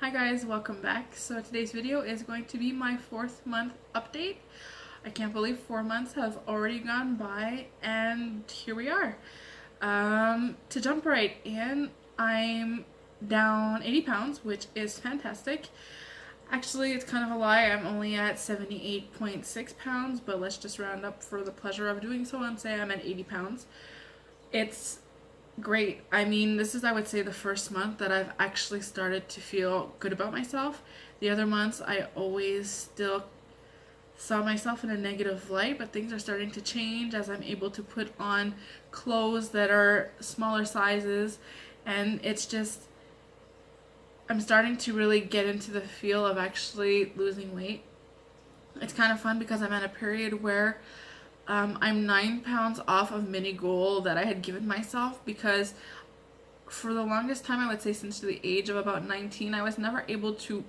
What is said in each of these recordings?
Hi guys, welcome back. So today's video is going to be my 4th month update. I can't believe 4 months have already gone by and here we are. To jump right in, I'm down 80 pounds, which is fantastic. Actually, it's kind of a lie. I'm only at 78.6 pounds, but let's just round up for the pleasure of doing so and say I'm at 80 pounds. It's great. I mean, this is, I would say, the first month that I've actually started to feel good about myself. The other months, I always still saw myself in a negative light, but things are starting to change as I'm able to put on clothes that are smaller sizes, and it's just, I'm starting to really get into the feel of actually losing weight. It's kind of fun because I'm at a period where I'm 9 pounds off of mini goal that I had given myself, because for the longest time, I would say since the age of about 19, I was never able to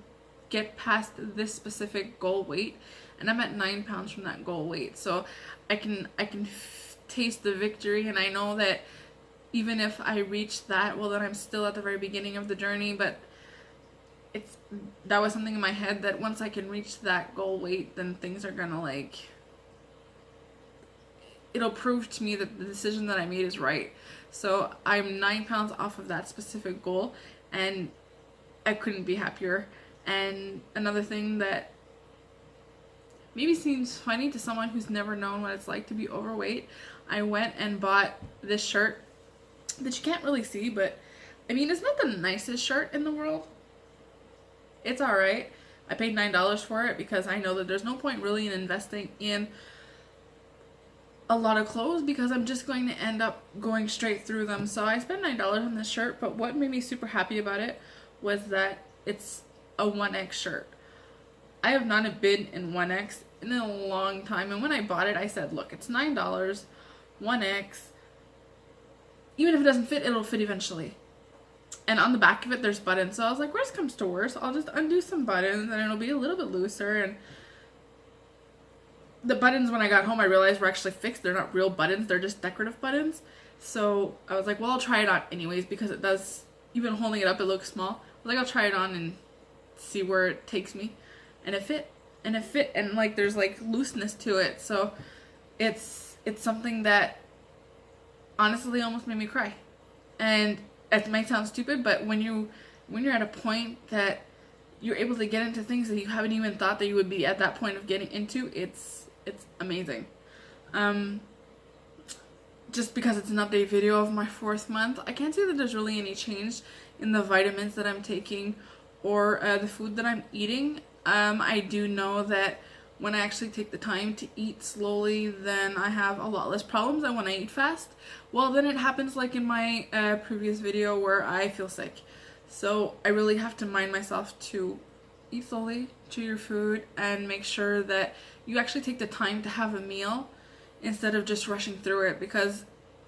get past this specific goal weight, and I'm at 9 pounds from that goal weight. So I can taste the victory, and I know that even if I reach that, well, then I'm still at the very beginning of the journey. But that was something in my head that once I can reach that goal weight, then things are gonna it'll prove to me that the decision that I made is right. So I'm 9 pounds off of that specific goal, and I couldn't be happier. And another thing that maybe seems funny to someone who's never known what it's like to be overweight, I went and bought this shirt that you can't really see, but I mean, it's not the nicest shirt in the world. It's alright. I paid $9 for it because I know that there's no point really in investing in a lot of clothes because I'm just going to end up going straight through them. So I spent $9 on this shirt, but what made me super happy about it was that it's a 1X shirt. I have not been in 1X in a long time, and when I bought it, I said, look, it's $9, 1X. Even if it doesn't fit, it'll fit eventually. And on the back of it, there's buttons. So I was like, worst comes to worst, I'll just undo some buttons and it'll be a little bit looser. And the buttons, when I got home, I realized were actually fixed. They're not real buttons, they're just decorative buttons. So I was like, well, I'll try it on anyways, because it does, even holding it up, it looks small. I was like, I'll try it on and see where it takes me. And it fit. And it fit, and like there's like looseness to it. So it's something that honestly almost made me cry. And it might sound stupid, but when you're at a point that you're able to get into things that you haven't even thought that you would be at that point of getting into, it's amazing. Just because it's an update video of my 4th month, I can't say that there's really any change in the vitamins that I'm taking or the food that I'm eating. I do know that when I actually take the time to eat slowly, then I have a lot less problems than when I eat fast. Well, then it happens like in my previous video where I feel sick. So I really have to mind myself to eat slowly, chew your food, and make sure that you actually take the time to have a meal instead of just rushing through it, because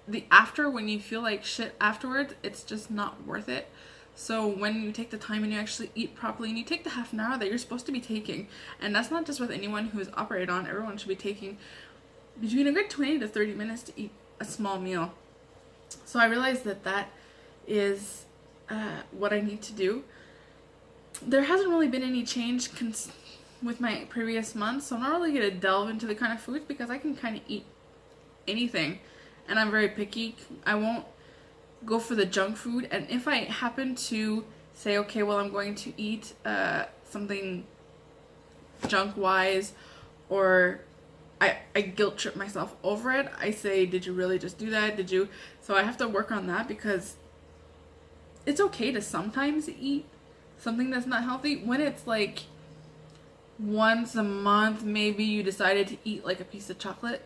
when you feel like shit afterwards, it's just not worth it. So when you take the time and you actually eat properly and you take the half an hour that you're supposed to be taking, and that's not just with anyone who is operated on, everyone should be taking between a good 20 to 30 minutes to eat a small meal. So I realized that is what I need to do. There hasn't really been any change with my previous months, so I'm not really going to delve into the kind of foods because I can kind of eat anything, and I'm very picky. I won't go for the junk food, and if I happen to say, okay, well, I'm going to eat something junk wise, or I guilt trip myself over it, I say, did you really just do that? Did you? So I have to work on that, because it's okay to sometimes eat something that's not healthy. When it's like once a month, maybe you decided to eat like a piece of chocolate,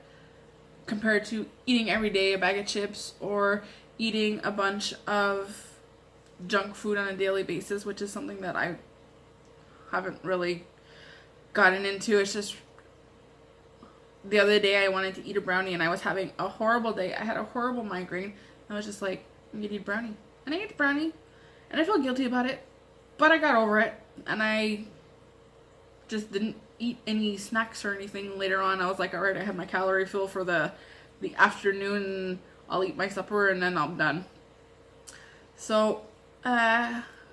compared to eating every day a bag of chips or eating a bunch of junk food on a daily basis, which is something that I haven't really gotten into. It's just the other day I wanted to eat a brownie and I was having a horrible day. I had a horrible migraine. I was just like, I'm gonna eat brownie. And I ate the brownie, and I felt guilty about it, but I got over it, and I just didn't eat any snacks or anything later on. I was like, alright, I had my calorie fill for the afternoon, I'll eat my supper, and then I'm done. So,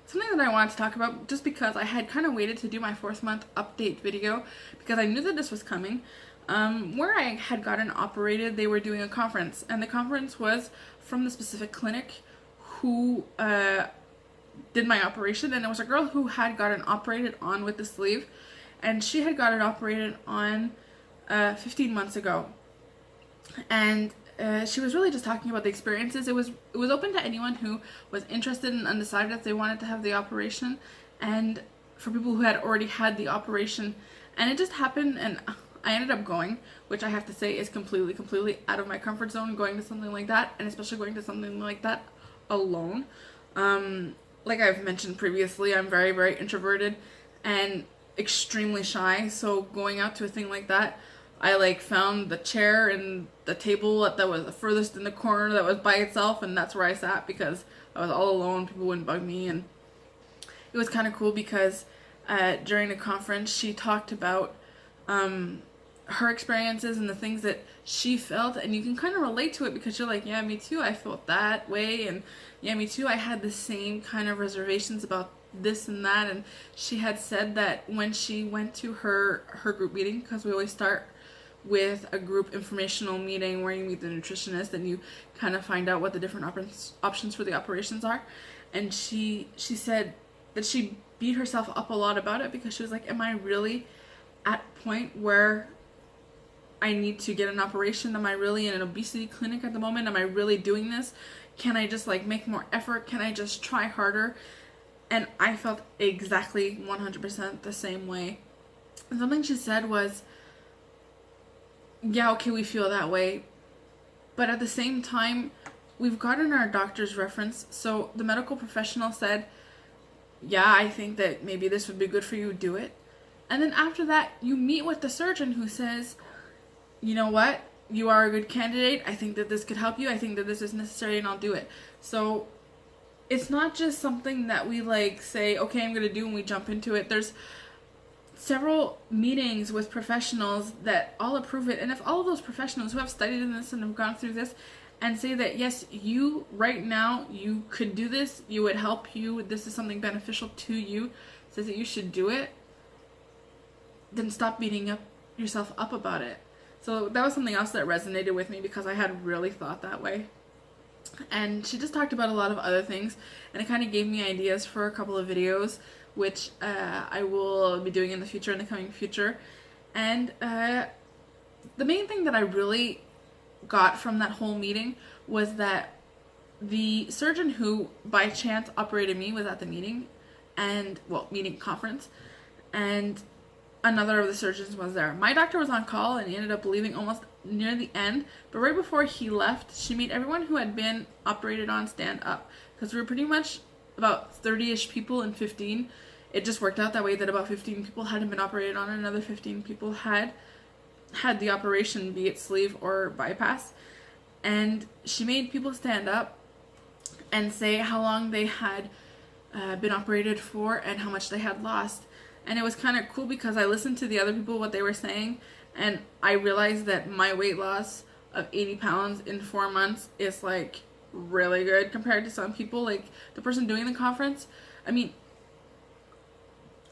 something that I wanted to talk about just because I had kind of waited to do my 4th-month update video because I knew that this was coming. Where I had gotten operated, they were doing a conference, and the conference was from the specific clinic who did my operation, and it was a girl who had gotten operated on with the sleeve, and she had gotten operated on 15 months ago. And she was really just talking about the experiences. It was open to anyone who was interested and undecided if they wanted to have the operation, and for people who had already had the operation. And it just happened, and I ended up going, which I have to say is completely out of my comfort zone, going to something like that, and especially going to something like that alone. Like I've mentioned previously, I'm very introverted and extremely shy, so going out to a thing like that, I found the chair and the table that was the furthest in the corner that was by itself, and that's where I sat because I was all alone. People wouldn't bug me, and it was kind of cool because during the conference she talked about her experiences and the things that she felt, and you can kind of relate to it because you're like, yeah, me too, I felt that way, and yeah, me too, I had the same kind of reservations about this and that. And she had said that when she went to her group meeting, because we always start with a group informational meeting where you meet the nutritionist and you kind of find out what the different options for the operations are, and she said that she beat herself up a lot about it because she was like, am I really at a point where I need to get an operation? Am I really in an obesity clinic at the moment? Am I really doing this? Can I just make more effort? Can I just try harder? And I felt exactly 100% the same way. And something she said was, yeah, okay, we feel that way, but at the same time, we've gotten our doctor's reference. So the medical professional said, yeah, I think that maybe this would be good for you, do it. And then after that, you meet with the surgeon who says, you know what, you are a good candidate, I think that this could help you, I think that this is necessary, and I'll do it. So it's not just something that we say, okay, I'm gonna do, and we jump into it. There's several meetings with professionals that all approve it, and if all of those professionals who have studied in this and have gone through this and say that yes, you right now, you could do this, you would help you, this is something beneficial to you, says that you should do it, then stop beating yourself up about it. So that was something else that resonated with me because I had really thought that way. And she just talked about a lot of other things, and it kind of gave me ideas for a couple of videos, which I will be doing in the coming future. And the main thing that I really got from that whole meeting was that the surgeon who by chance operated me was at the meeting, and meeting conference, and another of the surgeons was there. My doctor was on call, and he ended up leaving almost near the end, but right before he left, she made everyone who had been operated on stand up, because we were pretty much about 30-ish people and 15. It just worked out that way that about 15 people hadn't been operated on, and another 15 people had the operation, be it sleeve or bypass. And she made people stand up and say how long they had been operated for and how much they had lost. And it was kind of cool because I listened to the other people, what they were saying, and I realized that my weight loss of 80 pounds in 4 months is really good compared to some people. The person doing the conference, I mean,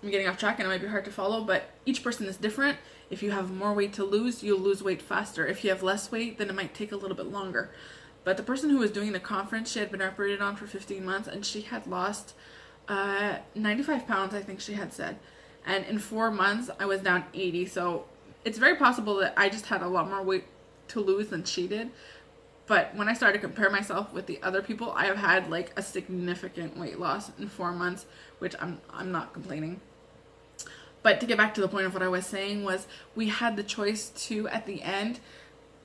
I'm getting off track and it might be hard to follow, but each person is different. If you have more weight to lose, you'll lose weight faster. If you have less weight, then it might take a little bit longer. But the person who was doing the conference, she had been operated on for 15 months, and she had lost 95 pounds, I think she had said. And in 4 months, I was down 80. So it's very possible that I just had a lot more weight to lose than she did. But when I started to compare myself with the other people, I have had a significant weight loss in 4 months, which I'm not complaining. But to get back to the point of what I was saying was, we had the choice to, at the end,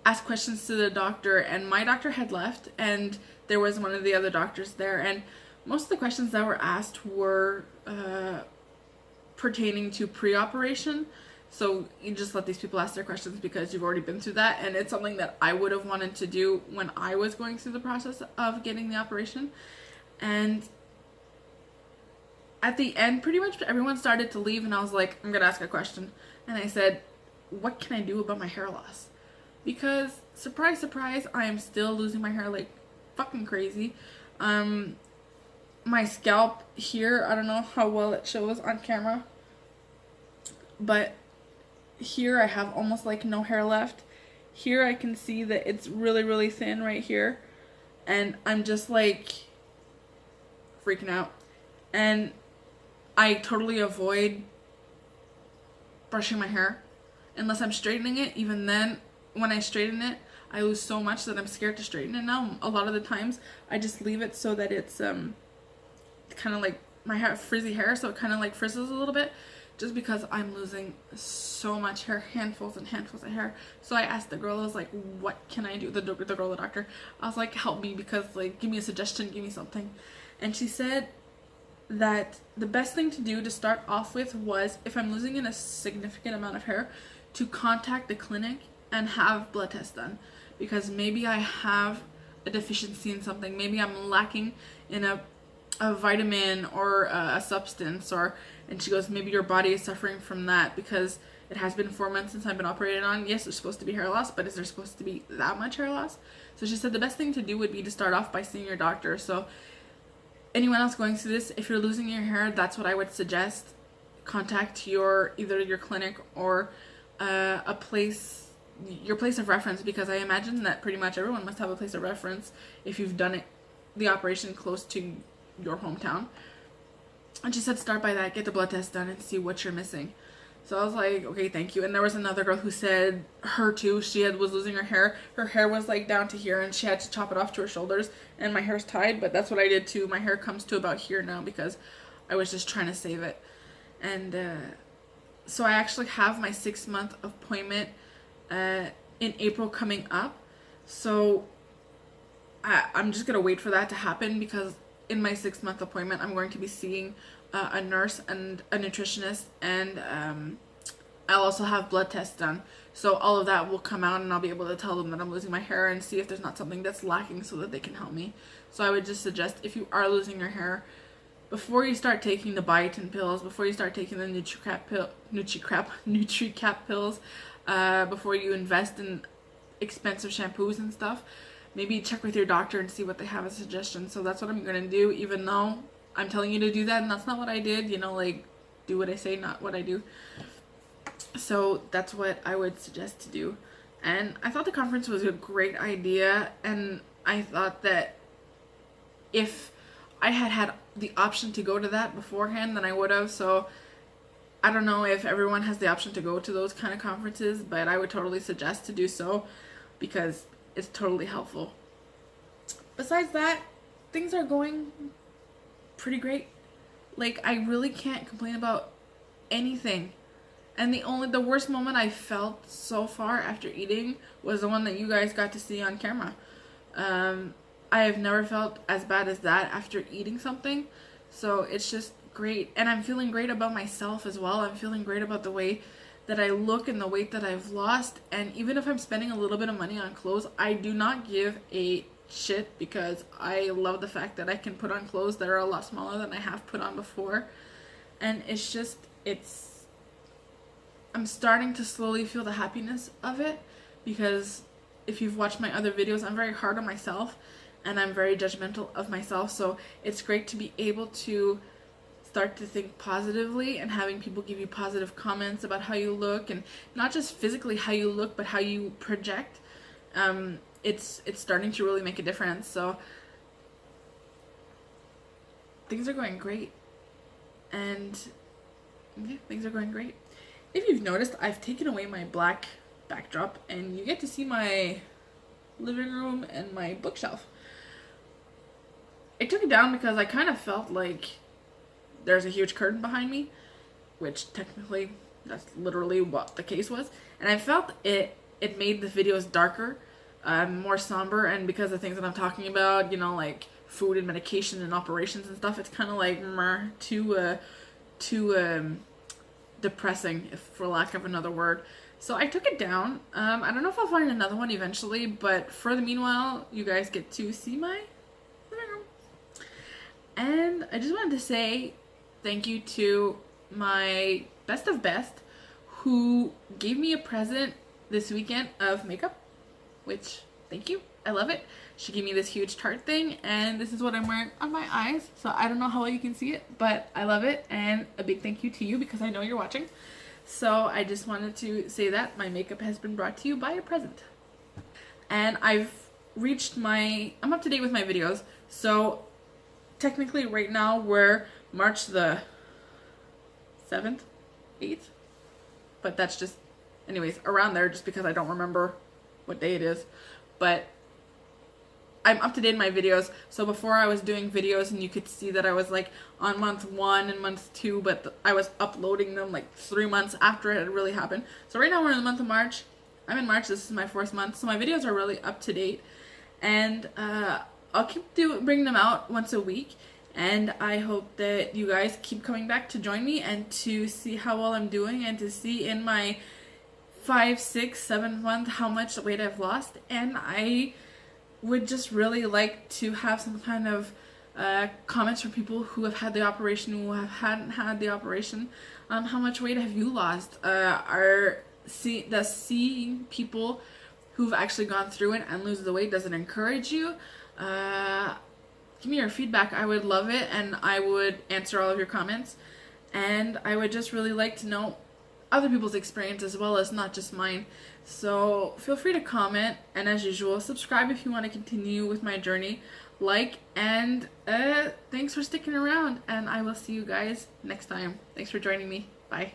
ask questions to the doctor, and my doctor had left, and there was one of the other doctors there, and most of the questions that were asked were pertaining to pre-operation. So you just let these people ask their questions because you've already been through that, and it's something that I would have wanted to do when I was going through the process of getting the operation. And at the end, pretty much everyone started to leave, and I was like, I'm gonna ask a question. And I said, what can I do about my hair loss? Because surprise, surprise, I am still losing my hair like fucking crazy. my scalp here, I don't know how well it shows on camera, but here I have almost like no hair left. Here I can see that it's really, really thin right here. And I'm just like freaking out. And I totally avoid brushing my hair unless I'm straightening it. Even then, when I straighten it, I lose so much that I'm scared to straighten it now. A lot of the times I just leave it so that it's kind of like my hair, frizzy hair, so it kind of like frizzles a little bit, just because I'm losing so much hair, handfuls and handfuls of hair. So I asked the girl, I was like, what can I do? The girl, the doctor, I was like, help me, because like, give me a suggestion, give me something. And she said that the best thing to do to start off with was, if I'm losing in a significant amount of hair, to contact the clinic and have blood tests done, because maybe I have a deficiency in something. Maybe I'm lacking in a vitamin or a substance, or, and she goes, maybe your body is suffering from that, because it has been 4 months since I've been operated on. Yes, there's supposed to be hair loss, but is there supposed to be that much hair loss? So she said the best thing to do would be to start off by seeing your doctor. So anyone else going through this, if you're losing your hair, that's what I would suggest. Contact either your clinic or a place, your place of reference, because I imagine that pretty much everyone must have a place of reference if you've done it, the operation close to your hometown. And she said start by that, get the blood test done and see what you're missing. So I was like, okay, thank you. And there was another girl who said her too, was losing her hair. Her hair was like down to here and she had to chop it off to her shoulders, and my hair's tied, but that's what I did too. My hair comes to about here now because I was just trying to save it. And so I actually have my 6-month appointment in April coming up. So I'm just gonna wait for that to happen, because in my 6-month appointment I'm going to be seeing a nurse and a nutritionist, and I'll also have blood tests done. So all of that will come out and I'll be able to tell them that I'm losing my hair and see if there's not something that's lacking so that they can help me. So I would just suggest, if you are losing your hair, before you start taking the biotin pills, before you start taking the NutriCap pills, before you invest in expensive shampoos and stuff, maybe check with your doctor and see what they have as suggestions. So that's what I'm going to do, even though I'm telling you to do that and that's not what I did. You know, like, do what I say, not what I do. So that's what I would suggest to do. And I thought the conference was a great idea, and I thought that if I had had the option to go to that beforehand, then I would have. So I don't know if everyone has the option to go to those kind of conferences, but I would totally suggest to do so, because it's totally helpful. Besides that, things are going pretty great. Like, I really can't complain about anything. And the worst moment I felt so far after eating was the one that you guys got to see on camera. I have never felt as bad as that after eating something. So it's just great. And I'm feeling great about myself as well. I'm feeling great about the way that I look and the weight that I've lost. And even if I'm spending a little bit of money on clothes, I do not give a shit, because I love the fact that I can put on clothes that are a lot smaller than I have put on before. And it's just, I'm starting to slowly feel the happiness of it, because if you've watched my other videos, I'm very hard on myself and I'm very judgmental of myself. So it's great to be able to start to think positively and having people give you positive comments about how you look, and not just physically how you look, but how you project. It's starting to really make a difference. So things are going great, and yeah, things are going great. If you've noticed, I've taken away my black backdrop and you get to see my living room and my bookshelf. I took it down because I kind of felt like there's a huge curtain behind me, which technically that's literally what the case was. And I felt it made the videos darker, more somber, and because of things that I'm talking about, you know, like food and medication and operations and stuff, it's kind of like too depressing, if for lack of another word. So I took it down. I don't know if I'll find another one eventually, but for the meanwhile, you guys get to see my living room. And I just wanted to say thank you to my best of best, who gave me a present this weekend of makeup, which, thank you. I love it. She gave me this huge tart thing, and this is what I'm wearing on my eyes. So I don't know how well you can see it, but I love it, and a big thank you to you because I know you're watching. So I just wanted to say that my makeup has been brought to you by a present. And I'm up to date with my videos. So technically right now we're March the 7th, 8th, but that's just, anyways, around there just because I don't remember what day it is. But I'm up to date in my videos. So before I was doing videos and you could see that I was like on month 1 and month 2, but I was uploading them like 3 months after it had really happened. So right now we're in the month of March. I'm in March, this is my 4th month, so my videos are really up to date. And I'll keep bringing them out once a week. And I hope that you guys keep coming back to join me and to see how well I'm doing and to see in my 5, 6, 7 month how much weight I've lost. And I would just really like to have some kind of comments from people who have had the operation, who hadn't had the operation. How much weight have you lost? Seeing people who've actually gone through it and lose the weight, does it encourage you? Give me your feedback. I would love it, and I would answer all of your comments. And I would just really like to know other people's experience as well as not just mine. So feel free to comment, and as usual, subscribe if you want to continue with my journey. Like, and thanks for sticking around, and I will see you guys next time. Thanks for joining me. Bye.